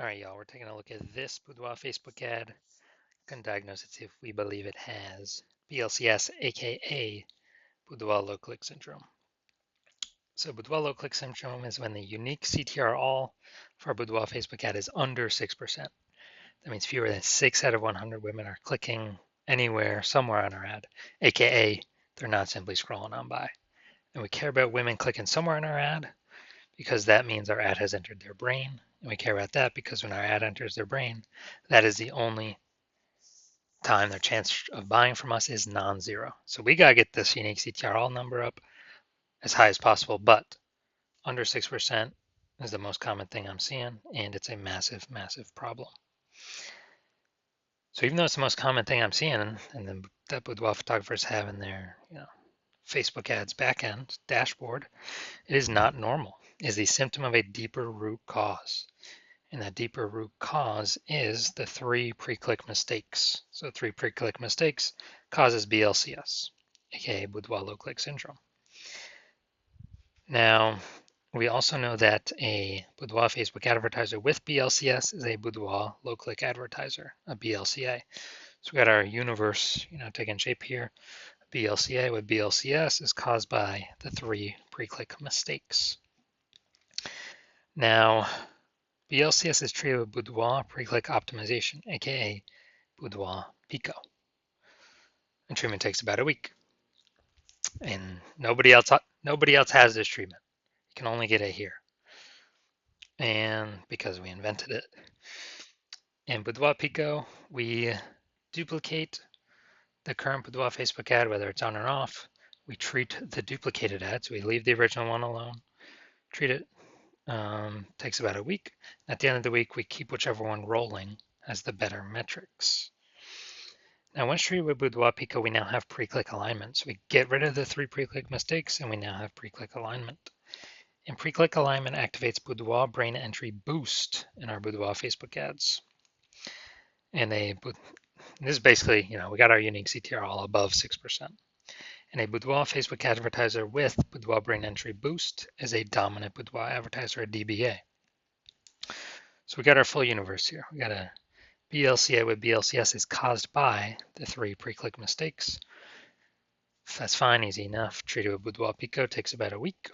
All right, y'all, we're taking a look at this Boudoir Facebook ad. Can diagnose it, see if we believe it has BLCS, aka Boudoir low click syndrome. So Boudoir low click syndrome is when the unique CTR all for a Boudoir Facebook ad is under 6%. That means fewer than 6 out of 100 women are clicking anywhere, somewhere on our ad, aka they're not simply scrolling on by. And we care about women clicking somewhere on our ad because that means our ad has entered their brain. And we care about that because when our ad enters their brain, that is the only time their chance of buying from us is non-zero. So we got to get this unique CTRL number up as high as possible, but under 6% is the most common thing I'm seeing, and it's a massive, massive problem. So even though it's the most common thing I'm seeing, and then that Boudoir photographers have in their Facebook ads backend dashboard, it is not normal. It is the symptom of a deeper root cause. And that deeper root cause is the 3 pre-click mistakes. So 3 pre-click mistakes causes BLCS, aka Boudoir low click syndrome. Now, we also know that a Boudoir Facebook advertiser with BLCS is a Boudoir low click advertiser, a BLCA. So we got our universe, taking shape here. BLCA with BLCS is caused by the 3 pre-click mistakes. Now, BLCS is treated with Boudoir pre-click optimization, aka Boudoir Pico. And treatment takes about a week. And nobody else has this treatment. You can only get it here. And because we invented it. In Boudoir Pico, we duplicate the current Boudoir Facebook ad, whether it's on or off. We treat the duplicated ads. We leave the original one alone. Treat it. Takes about a week. At the end of the week, we keep whichever one rolling as the better metrics. Now, once treated with Boudoir Pico, we now have pre-click alignment. So we get rid of the 3 pre-click mistakes, and we now have pre-click alignment. And pre-click alignment activates Boudoir brain entry boost in our Boudoir Facebook ads. And this is basically, we got our unique CTR all above 6%. And a Boudoir Facebook advertiser with Boudoir brain entry boost is a dominant Boudoir advertiser, a DBA. So we got our full universe here. We got a BLCA with BLCS is caused by the 3 pre-click mistakes. That's fine, easy enough. Treated with Boudoir Pico takes about a week.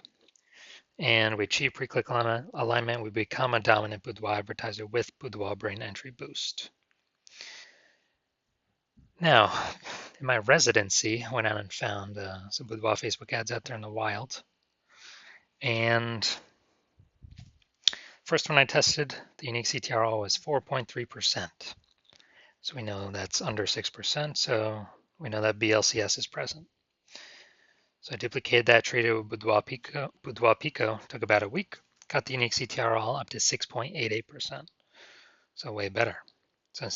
And we achieve pre-click alignment. We become a dominant Boudoir advertiser with Boudoir brain entry boost. Now, in my residency, I went out and found some Boudoir Facebook ads out there in the wild. And first one I tested, the unique CTRL was 4.3%. So we know that's under 6%, so we know that BLCS is present. So I duplicated that, treated with Boudoir Pico, took about a week, got the unique CTRL up to 6.88%. So way better. So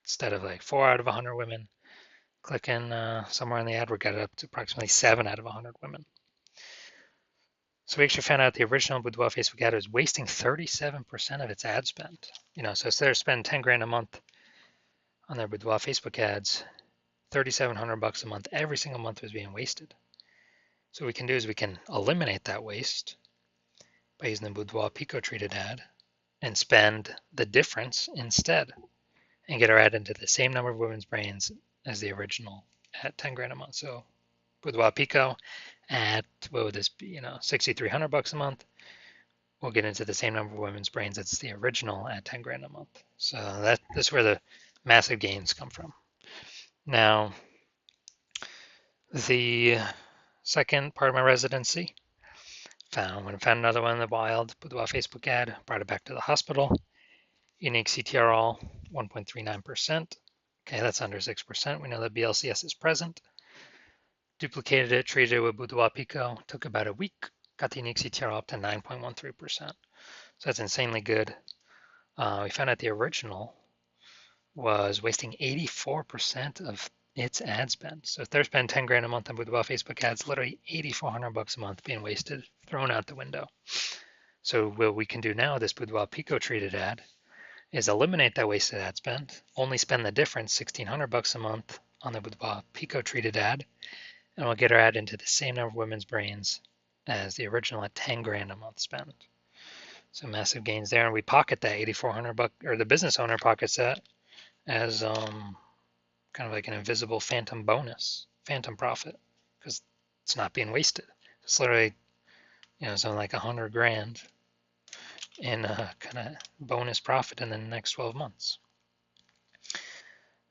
instead of like 4 out of 100 women clicking somewhere in the ad, we got it up to approximately 7 out of 100 women. So we actually found out the original Boudoir Facebook ad was wasting 37% of its ad spend. So instead of spending 10 grand a month on their Boudoir Facebook ads, $3,700 a month every single month was being wasted. So what we can do is we can eliminate that waste by using the Boudoir Pico treated ad and spend the difference instead and get our ad into the same number of women's brains as the original at 10 grand a month. So Boudoir Pico at, what would this be, $6,300 a month. We'll get into the same number of women's brains as the original at 10 grand a month. So that's where the massive gains come from. Now, the second part of my residency, found another one in the wild, Boudoir Facebook ad, brought it back to the hospital. Unique CTRL 1.39%. Okay, that's under 6%. We know that BLCS is present. Duplicated it, treated it with Boudoir Pico, took about a week, got the unique CTRL up to 9.13%. So that's insanely good. We found out the original was wasting 84% of its ad spend. So if they're spending 10 grand a month on Boudoir Facebook ads, literally $8,400 a month being wasted, thrown out the window. So what we can do now, this Boudoir Pico treated ad, is eliminate that wasted ad spend, only spend the difference, $1,600 a month on the Boudoir Pico treated ad, and we'll get our ad into the same number of women's brains as the original at 10 grand a month spend. So massive gains there, and we pocket that 8,400 buck, or the business owner pockets that as kind of like an invisible phantom bonus, phantom profit, because it's not being wasted. It's literally, something like 100 grand in kind of bonus profit in the next 12 months.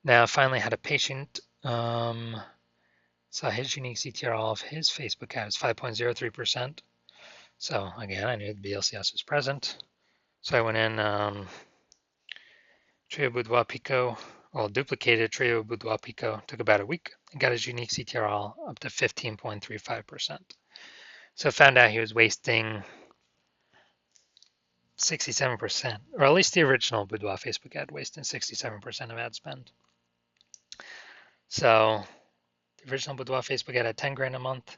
Now, finally, had a patient saw his unique CTR of his Facebook ad is 5.03%. So again, I knew the BLCS was present. So I went in Trio Boudoir Pico, well, duplicated Trio Boudoir Pico, took about a week, and got his unique CTR up to 15.35%. So I found out he was wasting 67%, or at least the original Boudoir Facebook ad wasting 67% of ad spend. So the original Boudoir Facebook ad at 10 grand a month.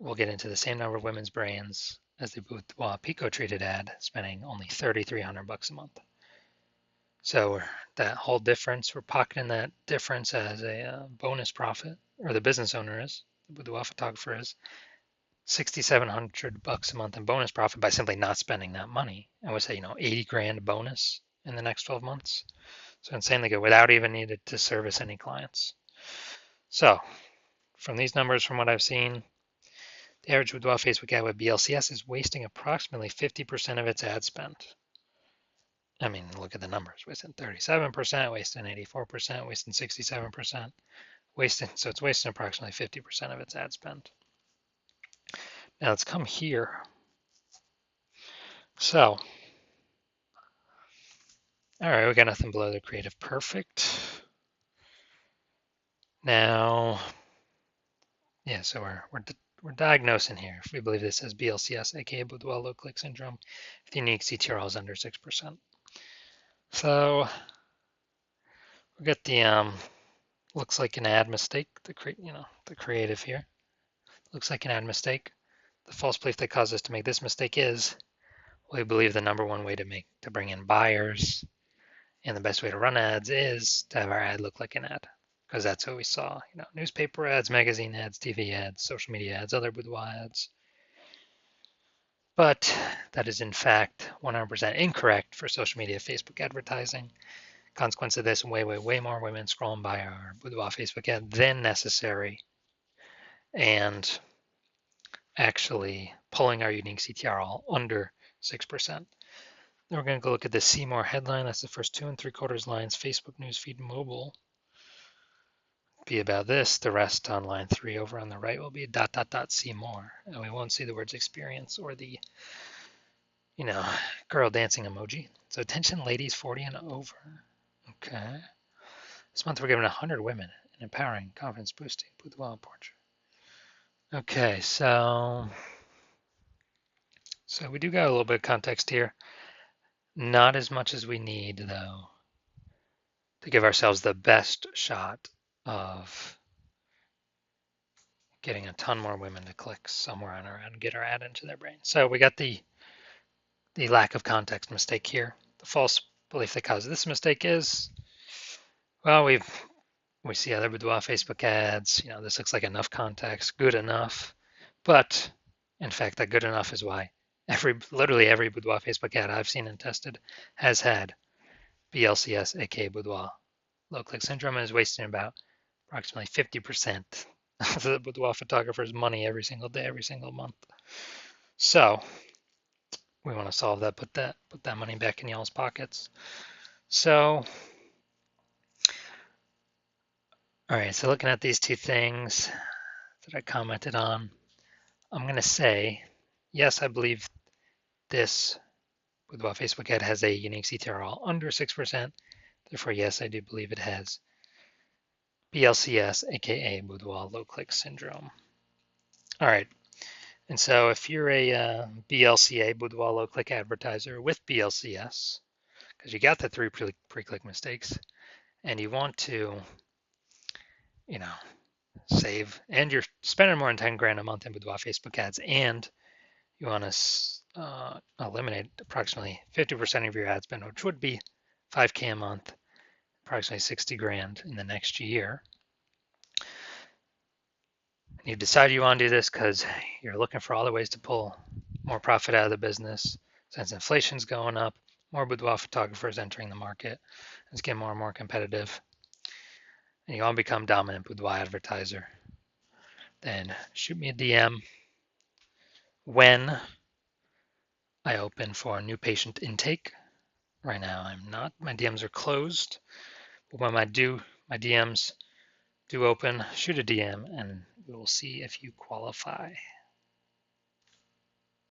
We'll get into the same number of women's brains as the Boudoir Pico treated ad, spending only 3,300 bucks a month. So that whole difference, we're pocketing that difference as a bonus profit, or the business owner is, the boudoir photographer is, 6,700 bucks a month in bonus profit by simply not spending that money. I would say, 80 grand bonus in the next 12 months. So insanely good without even needed to service any clients. So from these numbers, from what I've seen, the average boudoir Facebook ad with BLCS is wasting approximately 50% of its ad spend. I mean, look at the numbers, wasting 37%, wasting 84%, wasting 67%, so it's wasting approximately 50% of its ad spend. Now let's come here. So, all right, we got nothing below the creative perfect. Now, yeah, so we're diagnosing here if we believe this as BLCS, aka Boudoir low click syndrome, if the unique CTRL is under 6%. So we got the looks like an ad mistake. The creative here looks like an ad mistake. The false belief that caused us to make this mistake is we believe the number one way to bring in buyers and the best way to run ads is to have our ad look like an ad, because that's what we saw. Newspaper ads, magazine ads, TV ads, social media ads, other boudoir ads. But that is in fact 100% incorrect for social media Facebook advertising. Consequence of this, way more women scrolling by our boudoir Facebook ad than necessary, and actually pulling our unique CTR under 6%. Then we're going to go look at the See More headline. That's the first 2 3/4 lines. Facebook newsfeed mobile be about this. The rest on line 3 over on the right will be ... see more. And we won't see the words experience or the, girl dancing emoji. So attention ladies 40 and over. Okay. This month we're giving 100 women an empowering, confidence boosting boudoir portrait. Okay, so we do got a little bit of context here. Not as much as we need, though, to give ourselves the best shot of getting a ton more women to click somewhere on our ad and get our ad into their brain. So we got the lack of context mistake here. The false belief that causes this mistake is, well, we see other boudoir Facebook ads. This looks like enough context, good enough. But in fact, that good enough is why literally every boudoir Facebook ad I've seen and tested has had BLCS, aka boudoir low click syndrome, and is wasting about approximately 50% of the boudoir photographer's money every single day, every single month. So we want to solve that, put that money back in y'all's pockets. So, all right, so looking at these two things that I commented on, I'm going to say, yes, I believe this boudoir Facebook ad has a unique CTRL under 6%. Therefore, yes, I do believe it has BLCS, aka boudoir low click syndrome. All right. And so if you're a BLCA, boudoir low click advertiser with BLCS, because you got the 3 pre-click mistakes, and you want to, save, and you're spending more than 10 grand a month in boudoir Facebook ads, and you want to eliminate approximately 50% of your ad spend, which would be 5K a month, approximately 60 grand in the next year. And you decide you want to do this because you're looking for other ways to pull more profit out of the business. Since inflation's going up, more boudoir photographers entering the market. It's getting more and more competitive. And you want to become dominant boudoir advertiser, then shoot me a DM when I open for new patient intake. Right now I'm not. My DMs are closed. But when my DMs do open, shoot a DM and we will see if you qualify.